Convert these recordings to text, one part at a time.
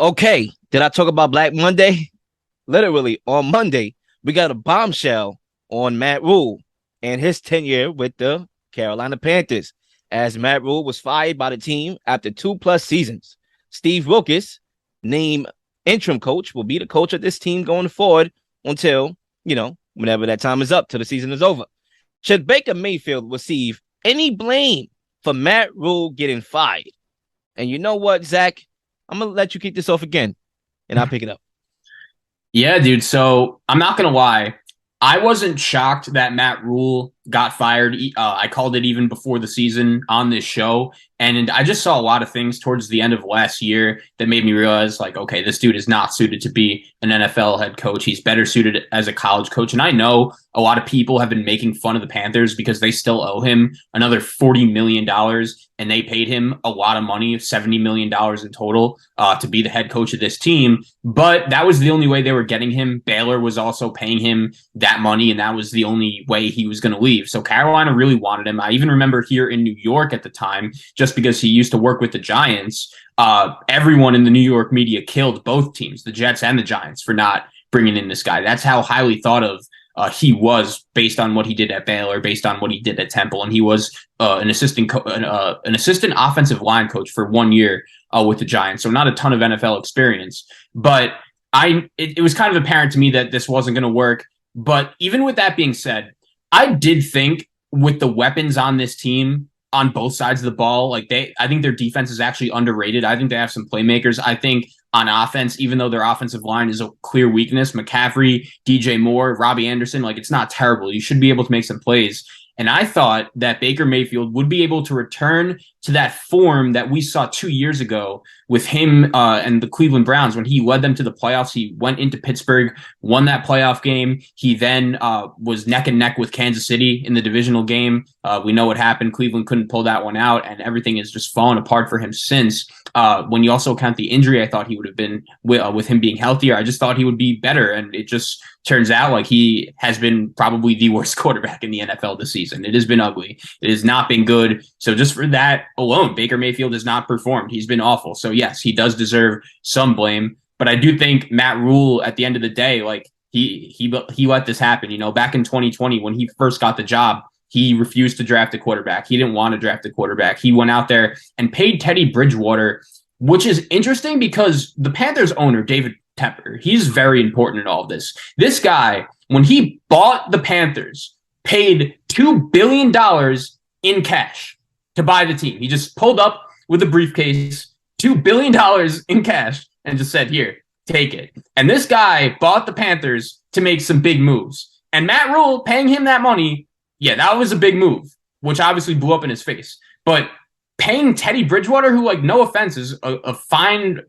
Okay, did I talk about Black Monday? Literally on Monday, we got a bombshell on Matt Rhule and his tenure with the Carolina Panthers, as Matt Rhule was fired by the team after 2+ seasons. Steve Wilkes, named interim coach, will be the coach of this team going forward until, whenever that time is up, till the season is over. Should Baker Mayfield receive any blame for Matt Rhule getting fired? And you know what, Zach? I'm going to let you kick this off again, and I'll pick it up. Yeah, dude. So I'm not gonna lie. I wasn't shocked that Matt Rhule got fired. I called it even before the season on this show, and I just saw a lot of things towards the end of last year that made me realize, like, okay, this dude is not suited to be an NFL head coach. He's better suited as a college coach. And I know a lot of people have been making fun of the Panthers because they still owe him another $40 million, and they paid him a lot of money, $70 million in total, to be the head coach of this team. But that was the only way they were getting him. Baylor was also paying him that money, and that was the only way he was going to leave. So Carolina really wanted him. I even remember here in New York at the time, just because he used to work with the Giants, everyone in the New York media killed both teams, the Jets and the Giants, for not bringing in this guy. That's how highly thought of he was, based on what he did at Baylor, based on what he did at Temple, and he was an assistant offensive line coach for 1 year with the Giants. So not a ton of NFL experience, but it was kind of apparent to me that this wasn't going to work. But even with that being said, I did think with the weapons on this team on both sides of the ball, I think their defense is actually underrated. I think they have some playmakers. I think on offense, even though their offensive line is a clear weakness, McCaffrey, DJ Moore, Robbie Anderson, it's not terrible. You should be able to make some plays. And I thought that Baker Mayfield would be able to return to that form that we saw 2 years ago with him and the Cleveland Browns when he led them to the playoffs. He went into Pittsburgh, won that playoff game. He then was neck and neck with Kansas City in the divisional game. We know what happened. Cleveland couldn't pull that one out, and everything has just fallen apart for him since. When you also count the injury, I thought he would have been, with him being healthier, I just thought he would be better. And it just turns out like he has been probably the worst quarterback in the NFL this season. It has been ugly. It has not been good. So just for that alone, Baker Mayfield has not performed. He's been awful. So yes, he does deserve some blame. But I do think Matt Rhule, at the end of the day, he let this happen. Back in 2020 when he first got the job, he refused to draft a quarterback. He didn't want to draft a quarterback. He went out there and paid Teddy Bridgewater, which is interesting because the Panthers owner, David Tepper, he's very important in all of this. This guy, when he bought the Panthers, paid $2 billion in cash to buy the team. He just pulled up with a briefcase, $2 billion in cash, and just said, here, take it. And this guy bought the Panthers to make some big moves. And Matt Rhule paying him that money, yeah, that was a big move, which obviously blew up in his face. But paying Teddy Bridgewater, who, no offense, is a fine,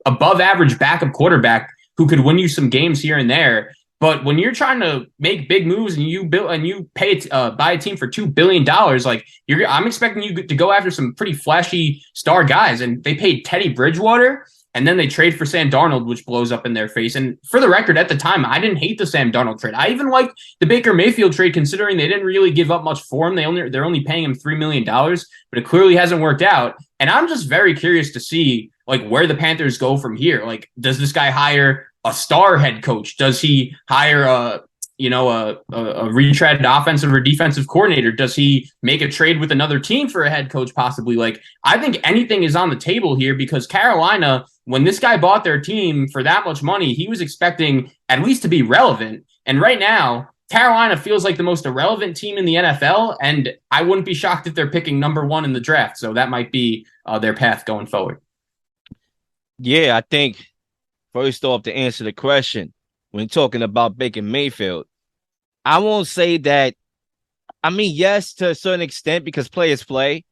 above average backup quarterback who could win you some games here and there. But when you're trying to make big moves and you buy a team for $2 billion, I'm expecting you to go after some pretty flashy star guys. And they paid Teddy Bridgewater, and then they trade for Sam Darnold, which blows up in their face. And for the record, at the time, I didn't hate the Sam Darnold trade. I even liked the Baker Mayfield trade, considering they didn't really give up much for him. They're only paying him $3 million, but it clearly hasn't worked out. And I'm just very curious to see where the Panthers go from here. Does this guy hire a star head coach? Does he hire a retreaded offensive or defensive coordinator? Does he make a trade with another team for a head coach possibly? I think anything is on the table here, because Carolina, when this guy bought their team for that much money, he was expecting at least to be relevant. And right now, Carolina feels like the most irrelevant team in the NFL, and I wouldn't be shocked if they're picking number 1 in the draft. So that might be their path going forward. Yeah, I think first off, to answer the question, when talking about Baker Mayfield, I won't say that. I mean, yes, to a certain extent, because players play.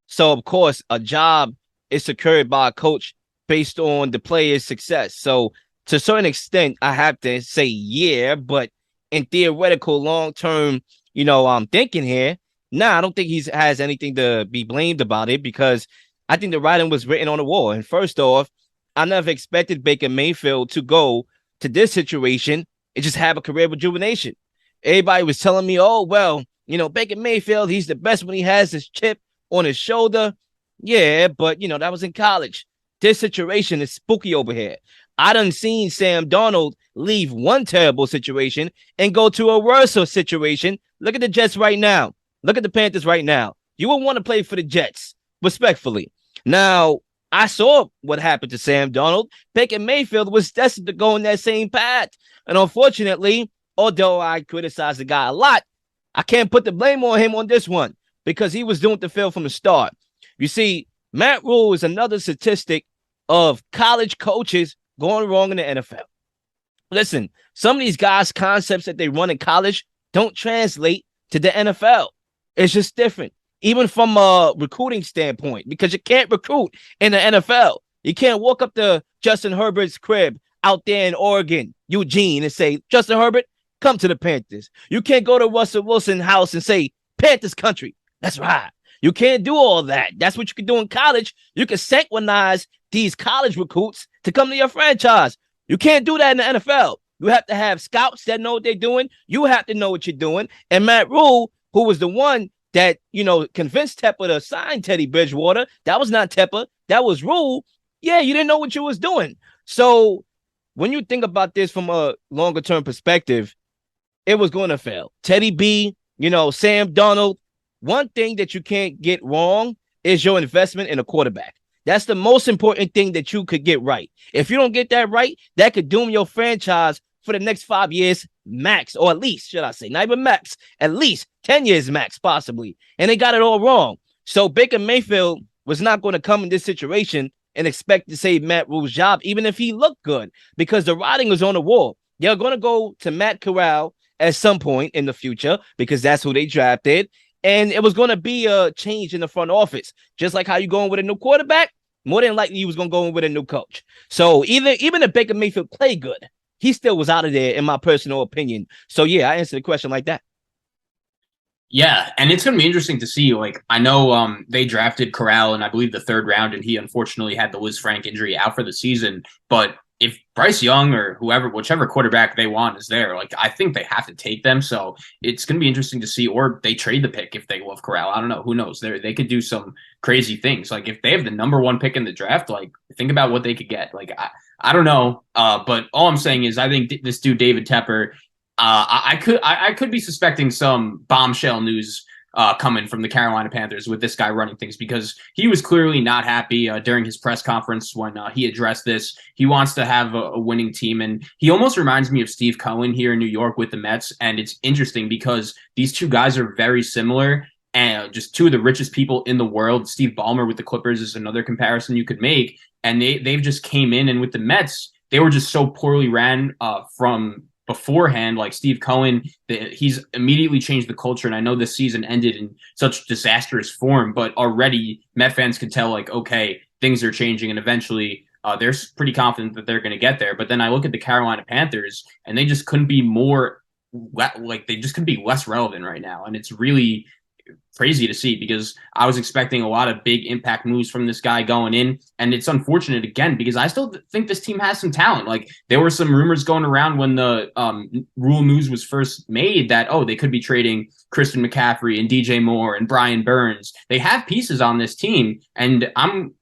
So, of course, a job is secured by a coach based on the player's success. So, to a certain extent, I have to say, yeah, but in theoretical long-term, I'm thinking here, I don't think he has anything to be blamed about it, because I think the writing was written on the wall. And first off, I never expected Baker Mayfield to go to this situation and just have a career rejuvenation. Everybody was telling me, oh, well, Baker Mayfield, he's the best when he has his chip on his shoulder. Yeah, but, that was in college. This situation is spooky over here. I done seen Sam Darnold leave one terrible situation and go to a worse situation. Look at the Jets right now. Look at the Panthers right now. You would want to play for the Jets, respectfully. Now, I saw what happened to Sam Darnold. Baker Mayfield was destined to go in that same path. And unfortunately, although I criticize the guy a lot, I can't put the blame on him on this one because he was doomed to fail from the start. You see, Matt Rhule is another statistic of college coaches going wrong in the NFL. Listen, some of these guys' concepts that they run in college don't translate to the NFL. It's just different, even from a recruiting standpoint, because you can't recruit in the NFL. You can't walk up to Justin Herbert's crib out there in Oregon, Eugene, and say, Justin Herbert, come to the Panthers. You can't go to Russell Wilson's house and say, Panthers country. That's right. You can't do all that. That's what you can do in college. You can sanctimonize these college recruits to come to your franchise. You can't do that in the NFL. You have to have scouts that know what they're doing. You have to know what you're doing. And Matt Rhule, who was the one that, convinced Tepper to sign Teddy Bridgewater, that was not Tepper. That was Rhule. Yeah, you didn't know what you was doing. So when you think about this from a longer term perspective, it was going to fail. Teddy B, Sam Darnold. One thing that you can't get wrong is your investment in a quarterback. That's the most important thing that you could get right. If you don't get that right, that could doom your franchise for the next 5 years max, or at least, should I say, not even max, at least 10 years max, possibly. And they got it all wrong. So Baker Mayfield was not going to come in this situation and expect to save Matt Rhule's job, even if he looked good, because the writing was on the wall. They're going to go to Matt Corral at some point in the future because that's who they drafted. And it was going to be a change in the front office. Just like how you going with a new quarterback, more than likely he was going to go in with a new coach. So even if Baker Mayfield played good, he still was out of there, in my personal opinion. So, yeah, I answered the question like that. Yeah, and it's going to be interesting to see. Like, I know they drafted Corral in, I believe, the third round, and he unfortunately had the Liz Frank injury out for the season. But if Bryce Young or whichever quarterback they want is there, like, I think they have to take them. So it's going to be interesting to see, or they trade the pick if they love Corral. I don't know. Who knows? They could do some crazy things. Like, if they have the number one pick in the draft, like, think about what they could get. Like, I don't know. But all I'm saying is I think this dude, David Tepper, I could be suspecting some bombshell news coming from the Carolina Panthers with this guy running things, because he was clearly not happy during his press conference when he addressed this. He wants to have a winning team, and he almost reminds me of Steve Cohen here in New York with the Mets. And it's interesting because these two guys are very similar and just two of the richest people in the world. Steve Ballmer with the Clippers is another comparison you could make. And they've just came in, and with the Mets, they were just so poorly ran from beforehand. Like Steve Cohen, he's immediately changed the culture. And I know this season ended in such disastrous form, but already Met fans could tell, like, okay, things are changing, and eventually they're pretty confident that they're going to get there. But then I look at the Carolina Panthers, and they just couldn't be they just couldn't be less relevant right now. And it's really crazy to see, because I was expecting a lot of big impact moves from this guy going in. And it's unfortunate again, because I still think this team has some talent. Like, there were some rumors going around when the Rhule news was first made that, they could be trading Christian McCaffrey and DJ Moore and Brian Burns. They have pieces on this team. And I'm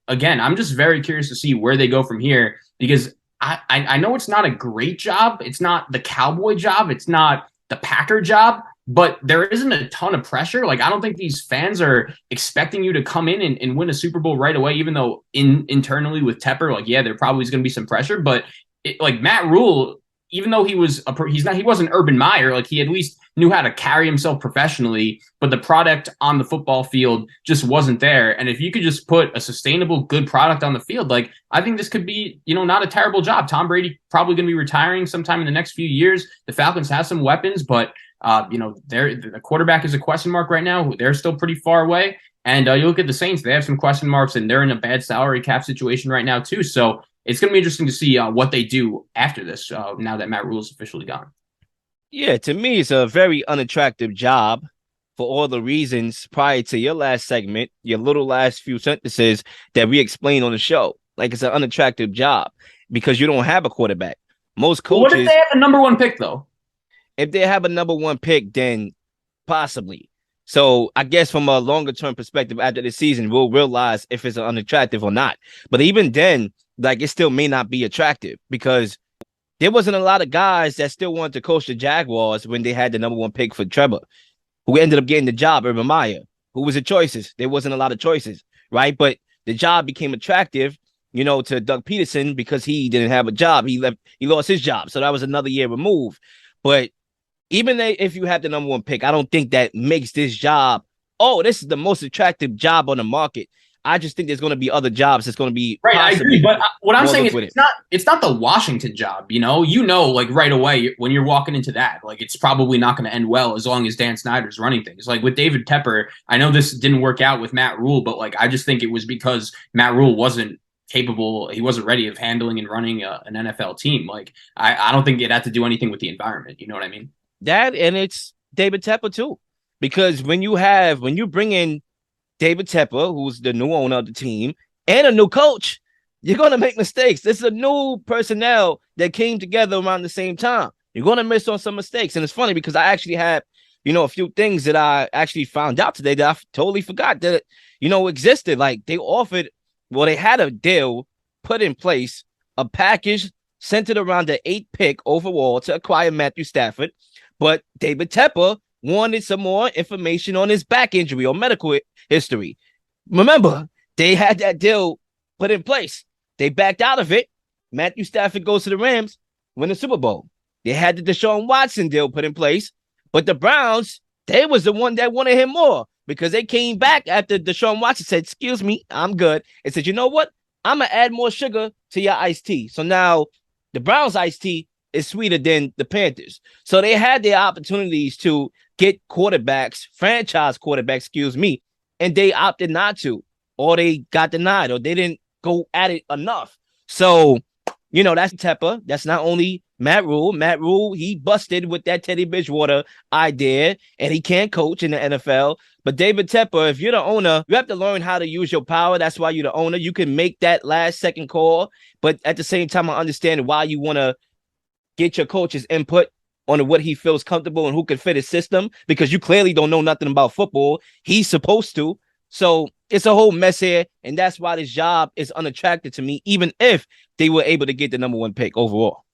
just very curious to see where they go from here, because I know it's not a great job. It's not the Cowboy job. It's not the Packer job. But there isn't a ton of pressure. Like, I don't think these fans are expecting you to come in and win a Super Bowl right away, even though internally with Tepper, like, yeah, there probably is going to be some pressure. But like Matt Rhule, even though he wasn't Urban Meyer, like, he at least knew how to carry himself professionally, but the product on the football field just wasn't there. And if you could just put a sustainable, good product on the field, like, I think this could be, not a terrible job. Tom Brady probably going to be retiring sometime in the next few years. The Falcons have some weapons, but the quarterback is a question mark right now. They're still pretty far away. And you look at the Saints, they have some question marks, and they're in a bad salary cap situation right now too. So it's going to be interesting to see what they do after this, now that Matt Rhule is officially gone. Yeah, to me, it's a very unattractive job for all the reasons prior to your last segment, your little last few sentences that we explained on the show. Like, it's an unattractive job because you don't have a quarterback. Most coaches. What if they have the number one pick, though? If they have a number one pick, then possibly. So I guess from a longer term perspective after the season, we'll realize if it's unattractive or not. But even then, like it still may not be attractive because there wasn't a lot of guys that still wanted to coach the Jaguars when they had the number one pick for Trevor, who ended up getting the job, Urban Meyer. Who was the choices? There wasn't a lot of choices, right? But the job became attractive, to Doug Peterson because he didn't have a job. He lost his job. So that was another year removed. But even if you have the number one pick, I don't think that makes this job, oh, this is the most attractive job on the market. I just think there's going to be other jobs that's going to be Right, I agree. possibly But what I'm more saying is lucrative. it's not the Washington job, like right away when you're walking into that, like it's probably not going to end well as long as Dan Snyder's running things. Like with David Tepper, I know this didn't work out with Matt Rhule, but like I just think it was because Matt Rhule wasn't capable, he wasn't ready of handling and running an NFL team. Like I don't think it had to do anything with the environment. You know what I mean? That and it's David Tepper too. Because when you bring in David Tepper, who's the new owner of the team, and a new coach, you're going to make mistakes. This is a new personnel that came together around the same time. You're going to miss on some mistakes. And it's funny because I actually had, a few things that I actually found out today that I totally forgot that, existed. Like they had a deal put in place, a package centered around the 8th pick overall to acquire Matthew Stafford. But David Tepper wanted some more information on his back injury or medical history. Remember, they had that deal put in place. They backed out of it. Matthew Stafford goes to the Rams, win the Super Bowl. They had the Deshaun Watson deal put in place, but the Browns, they was the one that wanted him more because they came back after Deshaun Watson said, "Excuse me, I'm good," and said, "You know what? I'm gonna add more sugar to your iced tea." So now the Browns iced tea is sweeter than the Panthers. So they had their opportunities to get quarterbacks, franchise quarterbacks, excuse me, and they opted not to, or they got denied, or they didn't go at it enough. So, that's Tepper. That's not only Matt Rhule. Matt Rhule, he busted with that Teddy Bridgewater idea, and he can't coach in the NFL. But David Tepper, if you're the owner, you have to learn how to use your power. That's why you're the owner. You can make that last second call, but at the same time, I understand why you want to get your coach's input on what he feels comfortable and who can fit his system because you clearly don't know nothing about football. He's supposed to. So it's a whole mess here. And that's why this job is unattractive to me, even if they were able to get the number one pick overall.